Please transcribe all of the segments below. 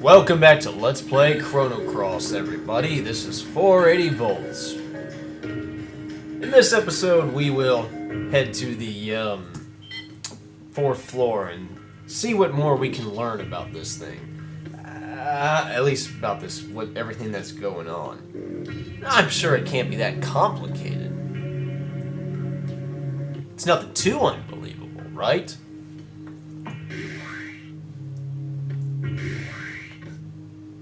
Welcome back to Let's Play Chrono Cross, everybody. This is 480 volts. In this episode, we will head to the fourth floor and see what more we can learn about this thing. At least about everything that's going on. I'm sure it can't be that complicated. It's nothing too unbelievable, right?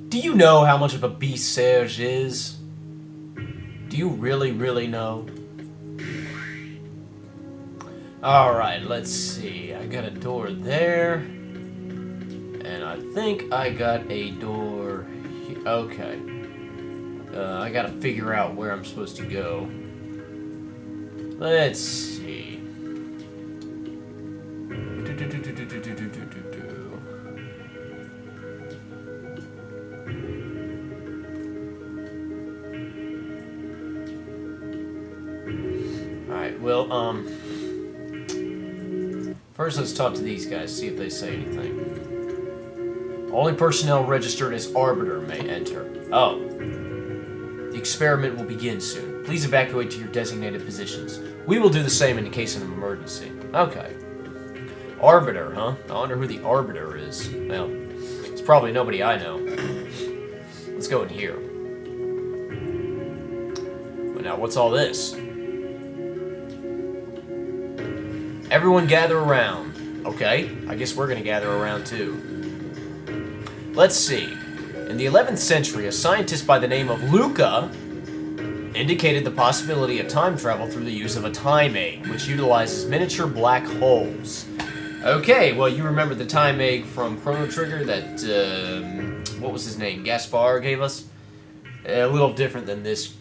Do you know how much of a beast Serge is? Do you really know? Alright, let's see. I got a door there. And I think I got a door here. Okay. I gotta figure out where I'm supposed to go. Let's see. Alright, well, first let's talk to these guys, see if they say anything. Only personnel registered as Arbiter may enter. Oh. The experiment will begin soon. Please evacuate to your designated positions. We will do the same in case of an emergency. Okay. Arbiter, huh? I wonder who the Arbiter is. Well, it's probably nobody I know. Let's go in here. But now, what's all this? Everyone gather around. Okay, I guess we're gonna gather around too. Let's see. In the 11th century, a scientist by the name of Luca indicated the possibility of time travel through the use of a time egg, which utilizes miniature black holes. Okay, well, you remember the time egg from Chrono Trigger that, what was his name, Gaspar gave us? A little different than this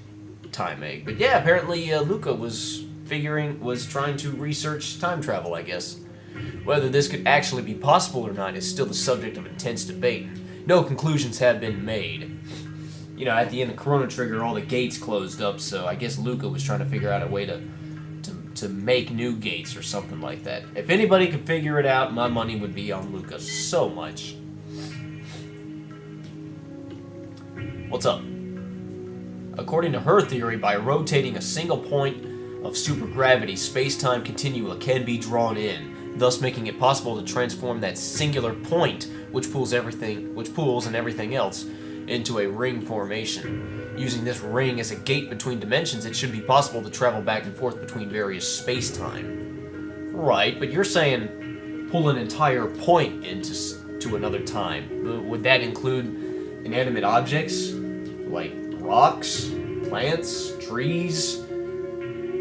time egg. But yeah, apparently Luca was trying to research time travel, I guess. Whether this could actually be possible or not is still the subject of intense debate. No conclusions have been made. You know, at the end of Chrono Trigger, all the gates closed up, so I guess Luca was trying to figure out a way to make new gates or something like that. If anybody could figure it out, my money would be on Luca so much. What's up? According to her theory, by rotating a single point of supergravity, space-time continua can be drawn in, thus making it possible to transform that singular point, which pulls and everything else, into a ring formation. Using this ring as a gate between dimensions, it should be possible to travel back and forth between various space-time. Right, but you're saying pull an entire point into another time. Would that include inanimate objects? Like rocks, plants, trees,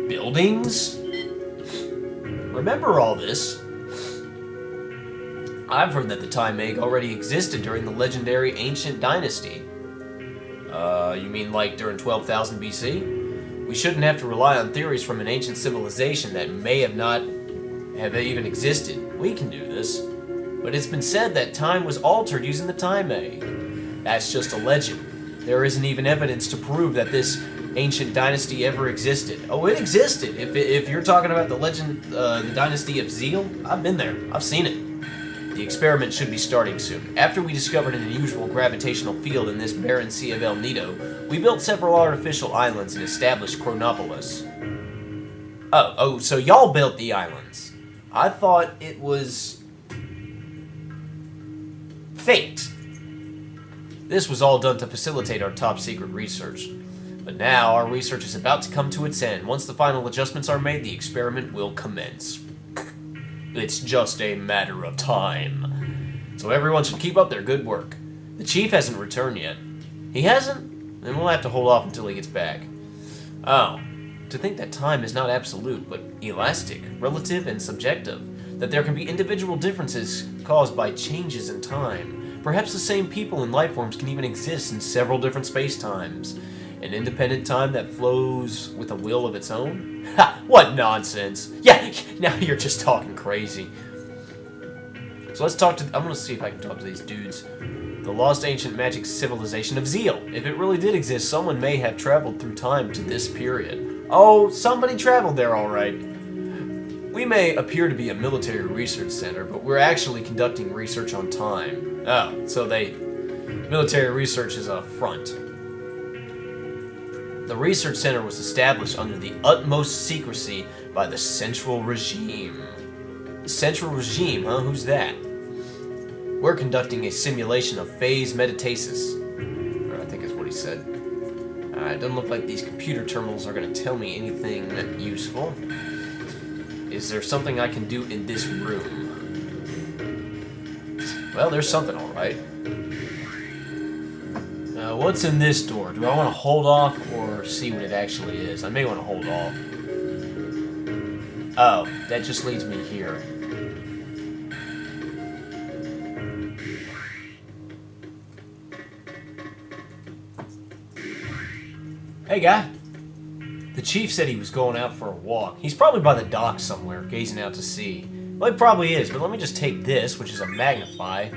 buildings? Remember all this? I've heard that the time egg already existed during the legendary ancient dynasty. You mean like during 12,000 BC? We shouldn't have to rely on theories from an ancient civilization that may have not even existed. We can do this. But it's been said that time was altered using the time egg. That's just a legend. There isn't even evidence to prove that this ancient dynasty ever existed. Oh, it existed. If you're talking about the legend, the dynasty of Zeal, I've been there. I've seen it. The experiment should be starting soon. After we discovered an unusual gravitational field in this barren sea of El Nido, we built several artificial islands and established Chronopolis. Oh, so y'all built the islands. I thought it was fate. This was all done to facilitate our top-secret research. But now, our research is about to come to its end. Once the final adjustments are made, the experiment will commence. It's just a matter of time. So everyone should keep up their good work. The chief hasn't returned yet. He hasn't? Then we'll have to hold off until he gets back. Oh, to think that time is not absolute, but elastic, relative, and subjective. That there can be individual differences caused by changes in time. Perhaps the same people and life forms can even exist in several different space-times. An independent time that flows with a will of its own? Ha! What nonsense! Yeah, now you're just talking crazy. So let's talk to... I'm gonna see if I can talk to these dudes. The lost ancient magic civilization of Zeal. If it really did exist, someone may have traveled through time to this period. Oh, somebody traveled there, alright. We may appear to be a military research center, but we're actually conducting research on time. Oh, so they Military research is a front. The research center was established under the utmost secrecy by the Central Regime. The Central Regime, huh? Who's that? We're conducting a simulation of phase metastasis. Or I think is what he said. Alright, doesn't look like these computer terminals are going to tell me anything useful. Is there something I can do in this room? Well, there's something, alright. What's in this door? Do I want to hold off or see what it actually is? I may want to hold off. Oh, that just leads me here. Hey, guy. The chief said he was going out for a walk. He's probably by the dock somewhere, gazing out to sea. Well, he probably is, but let me just take this, which is a magnify.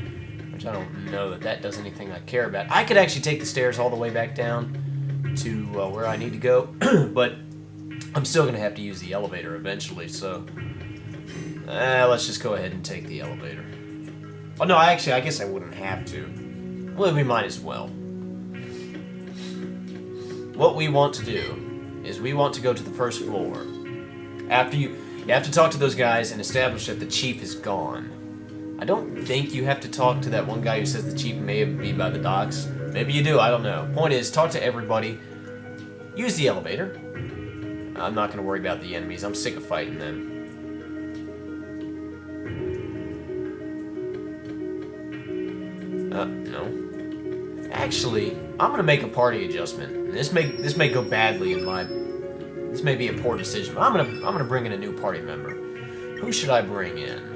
Which I don't know that does anything I care about. I could actually take the stairs all the way back down to where I need to go, but I'm still going to have to use the elevator eventually, so let's just go ahead and take the elevator. Oh, no, I guess I wouldn't have to. Well, we might as well. What we want to do is we want to go to the first floor. After you have to talk to those guys and establish that the chief is gone. I don't think you have to talk to that one guy who says the chief may be by the docks. Maybe you do, I don't know. Point is, talk to everybody. Use the elevator. I'm not going to worry about the enemies. I'm sick of fighting them. No. Actually, I'm going to make a party adjustment. This may go badly in my... This may be a poor decision, but I'm gonna bring in a new party member. Who should I bring in?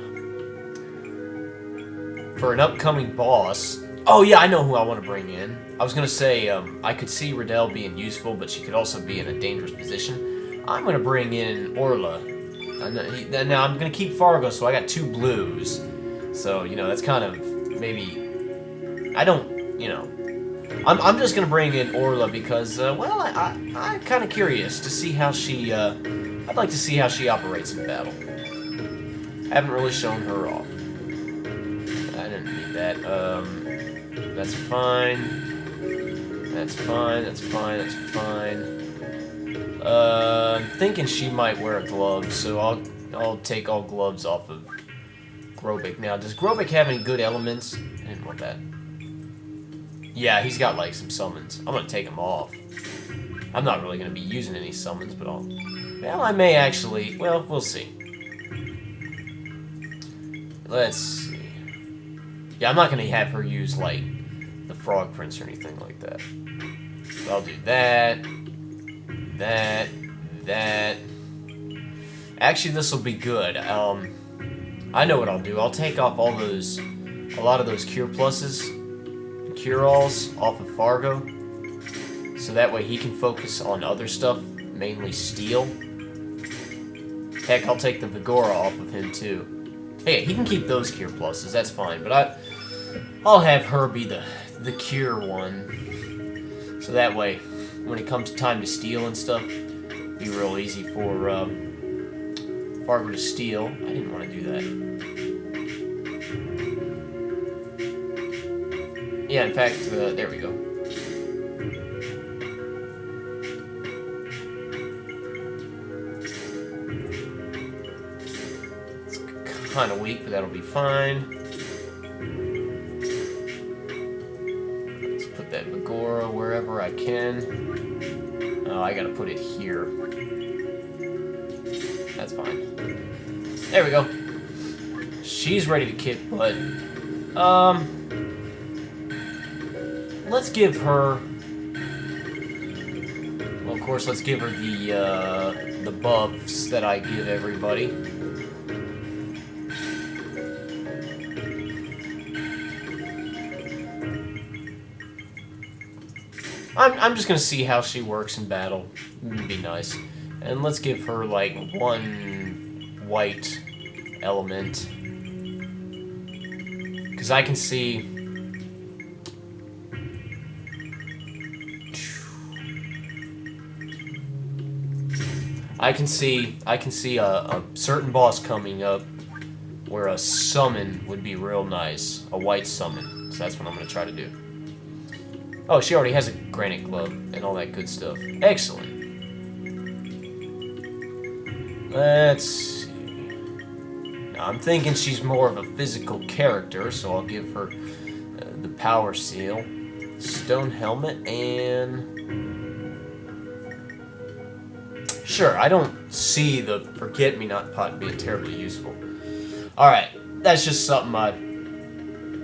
For an upcoming boss... Oh yeah, I know who I want to bring in. I was going to say, I could see Riddell being useful, but she could also be in a dangerous position. I'm going to bring in Orla. Now, I'm going to keep Fargo, so I got 2 blues. So, you know, that's kind of, maybe... I don't, you know... I'm just going to bring in Orla because, well, I'm kind of curious to see how she... I'd like to see how she operates in battle. Haven't really shown her off. I didn't need that. That's fine. That's fine, that's fine, that's fine. I'm thinking she might wear a glove, so I'll take all gloves off of Grobik. Now, does Grobik have any good elements? I didn't want that. Yeah, he's got, like, some summons. I'm gonna take them off. I'm not really gonna be using any summons, but I'll... Well, I may actually... Well, we'll see. Let's see. Yeah, I'm not gonna have her use, like, the Frog Prince or anything like that. So I'll do that. That. Actually, this will be good. I know what I'll do. I'll take off all those... A lot of those Cure Pluses... Cure-alls off of Fargo, so that way he can focus on other stuff, mainly steel. Heck, I'll take the Vigora off of him too. Hey, he can keep those Cure Pluses, that's fine, but I'll have her be the Cure one, so that way, when it comes time to steal and stuff, it'll be real easy for Fargo to steal. I didn't want to do that. Yeah, in fact, there we go. It's kind of weak, but that'll be fine. Let's put that Vigora wherever I can. Oh, I gotta put it here. That's fine. There we go. She's ready to kick butt. Let's give her... Well, of course, let's give her the buffs that I give everybody. I'm just gonna see how she works in battle. It'd be nice. And let's give her, like, 1 white element. Because I can see... I can see a certain boss coming up where a summon would be real nice. A white summon. So that's what I'm going to try to do. Oh, she already has a granite club and all that good stuff. Excellent. Let's see. Now, I'm thinking she's more of a physical character, so I'll give her the power seal, stone helmet, and... Sure, I don't see the forget-me-not pot being terribly useful. Alright, that's just something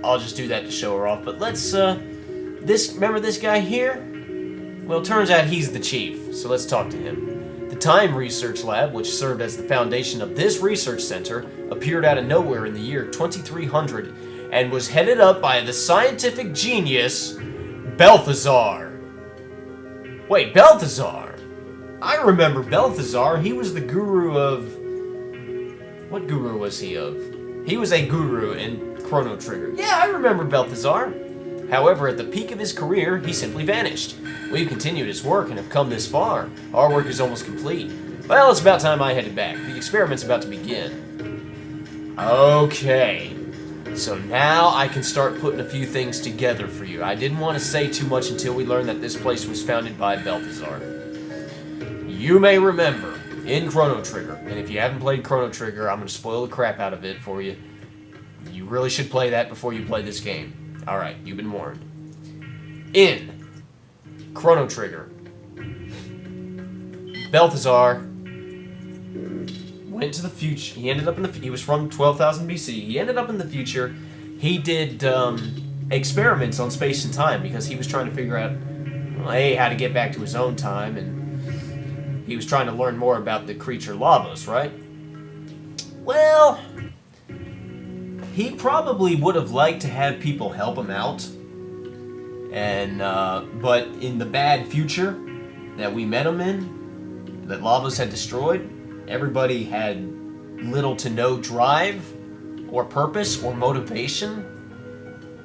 I'll just do that to show her off. But let's, remember this guy here? Well, it turns out he's the chief, so let's talk to him. The Time Research Lab, which served as the foundation of this research center, appeared out of nowhere in the year 2300 and was headed up by the scientific genius Balthazar. Wait, Balthazar? I remember Balthazar. He was the guru of... What guru was he of? He was a guru in Chrono Trigger. Yeah, I remember Balthazar. However, at the peak of his career, he simply vanished. We've continued his work and have come this far. Our work is almost complete. Well, it's about time I headed back. The experiment's about to begin. Okay. So now I can start putting a few things together for you. I didn't want to say too much until we learned that this place was founded by Balthazar. You may remember, in Chrono Trigger, and if you haven't played Chrono Trigger, I'm going to spoil the crap out of it for you. You really should play that before you play this game. Alright, you've been warned. In Chrono Trigger, Balthazar went to the future. He ended up in the... He was from 12,000 BC. He ended up in the future. He did experiments on space and time because he was trying to figure out, well, hey, how to get back to his own time, and he was trying to learn more about the creature Lavos, right? Well, he probably would have liked to have people help him out. And, but in the bad future that we met him in, that Lavos had destroyed, everybody had little to no drive, or purpose, or motivation.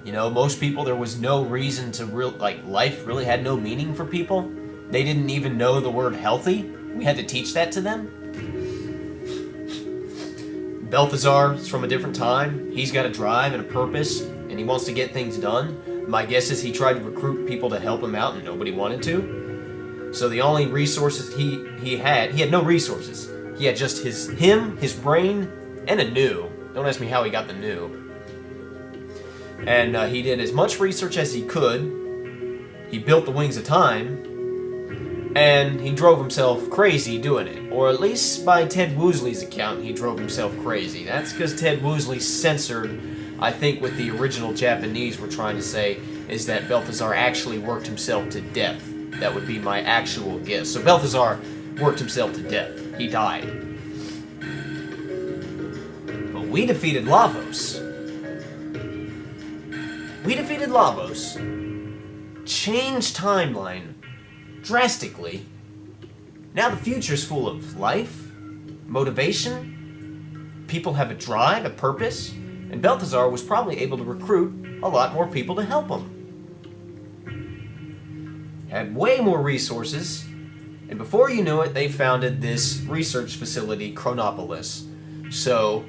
You know, most people, there was no reason to life really had no meaning for people. They didn't even know the word healthy. We had to teach that to them. Balthazar is from a different time. He's got a drive and a purpose, and he wants to get things done. My guess is he tried to recruit people to help him out, and nobody wanted to. So the only resources he had no resources. He had just him, his brain, and a new. Don't ask me how he got the new. And he did as much research as he could. He built the Wings of Time. And he drove himself crazy doing it. Or at least by Ted Woosley's account, he drove himself crazy. That's because Ted Woosley censored, I think what the original Japanese were trying to say, is that Balthazar actually worked himself to death. That would be my actual guess. So Balthazar worked himself to death. He died. But we defeated Lavos. Changed timeline drastically. Now the future's full of life, motivation, people have a drive, a purpose, and Balthazar was probably able to recruit a lot more people to help him. Had way more resources, and before you knew it, they founded this research facility, Chronopolis. So,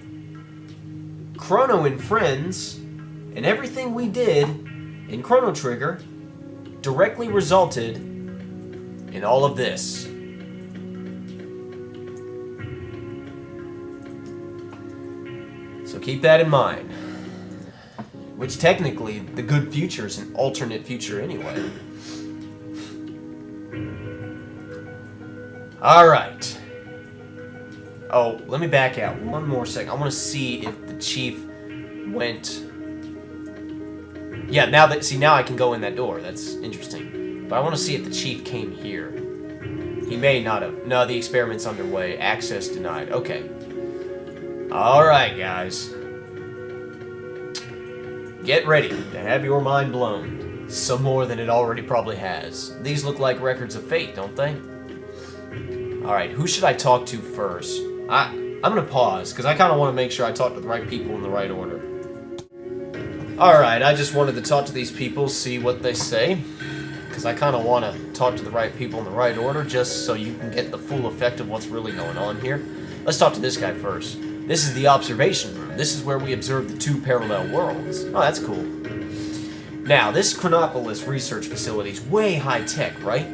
Chrono and friends, and everything we did in Chrono Trigger directly resulted in all of this. So keep that in mind. Which technically, the good future is an alternate future anyway. Alright. Oh, let me back out one more second. I want to see if the chief went... Yeah, now I can go in that door. That's interesting. But I want to see if the chief came here. He may not have. No, the experiment's underway. Access denied. Okay. Alright, guys. Get ready to have your mind blown. Some more than it already probably has. These look like records of fate, don't they? Alright, who should I talk to first? I'm gonna pause, because I kind of want to make sure I talk to the right people in the right order. Alright, I just wanted to talk to these people, see what they say. Because I kind of want to talk to the right people in the right order, just so you can get the full effect of what's really going on here. Let's talk to this guy first. This is the observation room. This is where we observe the two parallel worlds. Oh, that's cool. Now, this Chronopolis research facility is way high-tech, right?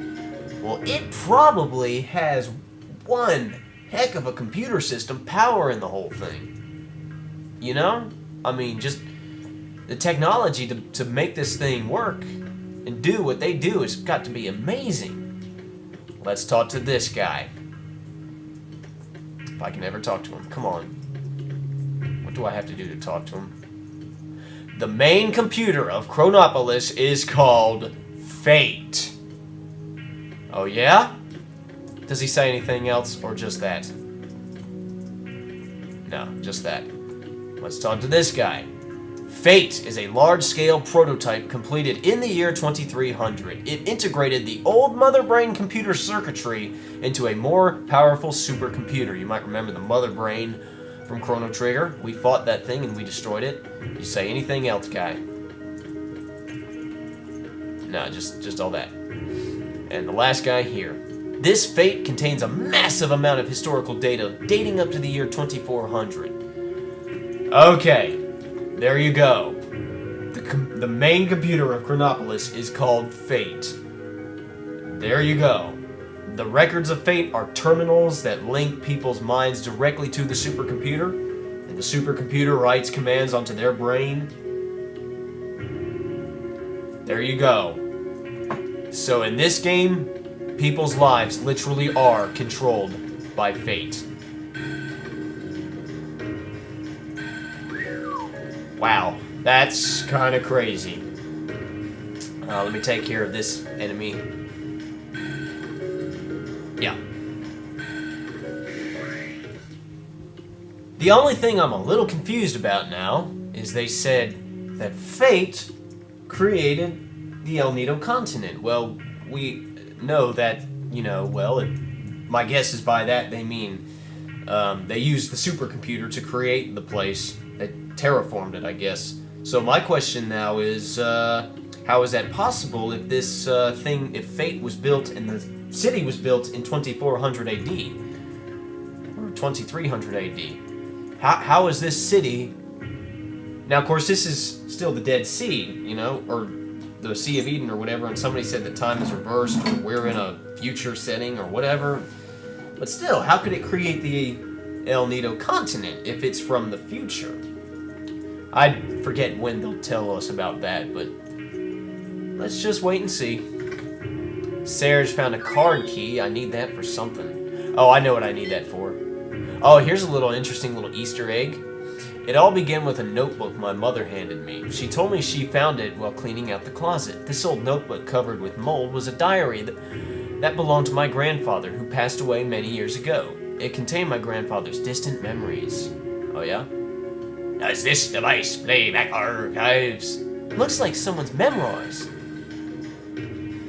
Well, it probably has one heck of a computer system powering the whole thing. You know? I mean, just the technology to make this thing work and do what they do has got to be amazing. Let's talk to this guy. If I can ever talk to him. Come on. What do I have to do to talk to him? The main computer of Chronopolis is called Fate. Oh yeah? Does he say anything else, or just that? No, just that. Let's talk to this guy. Fate is a large-scale prototype completed in the year 2300. It integrated the old mother brain computer circuitry into a more powerful supercomputer. You might remember the mother brain from Chrono Trigger. We fought that thing and we destroyed it. You say anything else, guy? No, just all that. And the last guy here. This Fate contains a massive amount of historical data dating up to the year 2400. Okay, there you go. The main computer of Chronopolis is called Fate. There you go. The records of Fate are terminals that link people's minds directly to the supercomputer, and the supercomputer writes commands onto their brain. There you go. So in this game, people's lives literally are controlled by Fate. Wow, that's kind of crazy. Let me take care of this enemy. Yeah. The only thing I'm a little confused about now is they said that Fate created the El Nido continent. Well, we know that, you know, well, my guess is by that they mean they used the supercomputer to create the place, that terraformed it, I guess. So my question now is, how is that possible if this if Fate was built and the city was built in 2400 AD, or 2300 AD? How is this city... Now, of course, this is still the Dead Sea, you know, or the Sea of Eden or whatever, and somebody said that time is reversed, or we're in a future setting or whatever. But still, how could it create the El Nido continent if it's from the future? I forget when they'll tell us about that, but let's just wait and see. Serge found a card key. I need that for something. Oh, I know what I need that for. Oh, here's a little interesting little Easter egg. It all began with a notebook my mother handed me. She told me she found it while cleaning out the closet. This old notebook covered with mold was a diary that belonged to my grandfather, who passed away many years ago. It contained my grandfather's distant memories. Oh yeah? Does this device play back archives? Looks like someone's memoirs.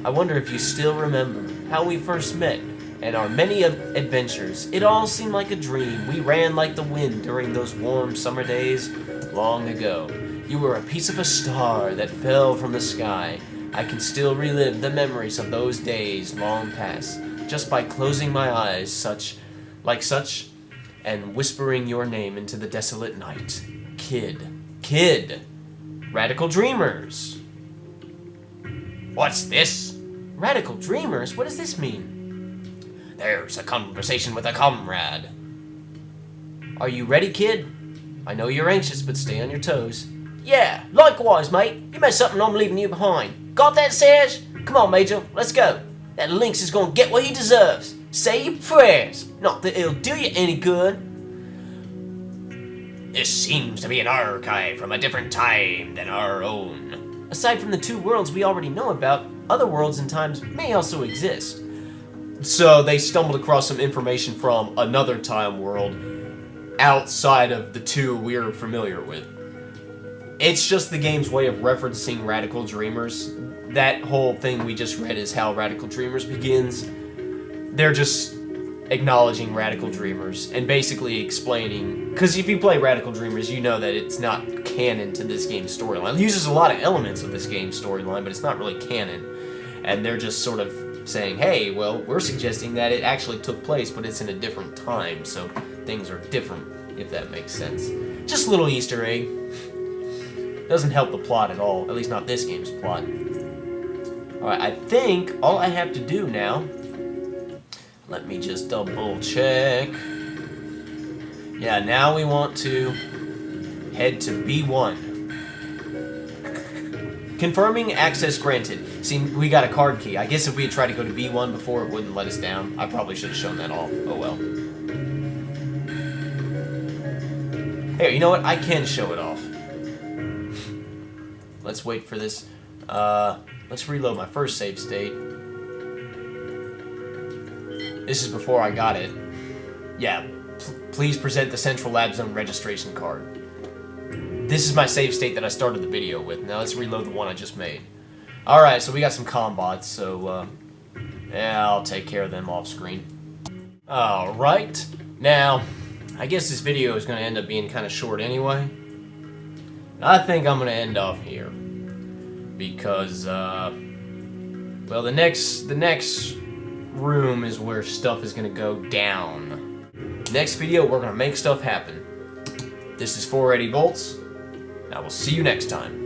I wonder if you still remember how we first met and our many adventures. It all seemed like a dream. We ran like the wind during those warm summer days long ago. You were a piece of a star that fell from the sky. I can still relive the memories of those days long past, just by closing my eyes like such, and whispering your name into the desolate night. Kid. Radical Dreamers. What's this? Radical Dreamers? What does this mean? There's a conversation with a comrade. Are you ready, kid? I know you're anxious, but stay on your toes. Yeah, likewise, mate. You messed up and I'm leaving you behind. Got that, Serge? Come on, Major, let's go. That lynx is gonna get what he deserves. Say your prayers. Not that it'll do you any good. This seems to be an archive from a different time than our own. Aside from the two worlds we already know about, other worlds and times may also exist. So they stumbled across some information from another time world outside of the two we're familiar with. It's just the game's way of referencing Radical Dreamers. That whole thing we just read is how Radical Dreamers begins. They're just acknowledging Radical Dreamers and basically explaining, because if you play Radical Dreamers, you know that it's not canon to this game's storyline. It uses a lot of elements of this game's storyline, but it's not really canon. And they're just sort of saying, hey, well, we're suggesting that it actually took place, but it's in a different time, so things are different, if that makes sense. Just a little Easter egg. Doesn't help the plot at all, at least not this game's plot. Alright, I think all I have to do now, let me just double check. Yeah, now we want to head to B1. Confirming access granted. See, we got a card key. I guess if we had tried to go to B1 before, it wouldn't let us down. I probably should have shown that off. Oh well. Here, you know what? I can show it off. Let's wait for this. Let's reload my first save state. This is before I got it. Yeah, please present the Central Lab Zone registration card. This is my save state that I started the video with. Now let's reload the one I just made. Alright, so we got some combots, so yeah, I'll take care of them off screen. Alright, now, I guess this video is going to end up being kind of short anyway. I think I'm going to end off here. Because, well, the next room is where stuff is going to go down. Next video, we're going to make stuff happen. This is 480 volts. I will see you next time.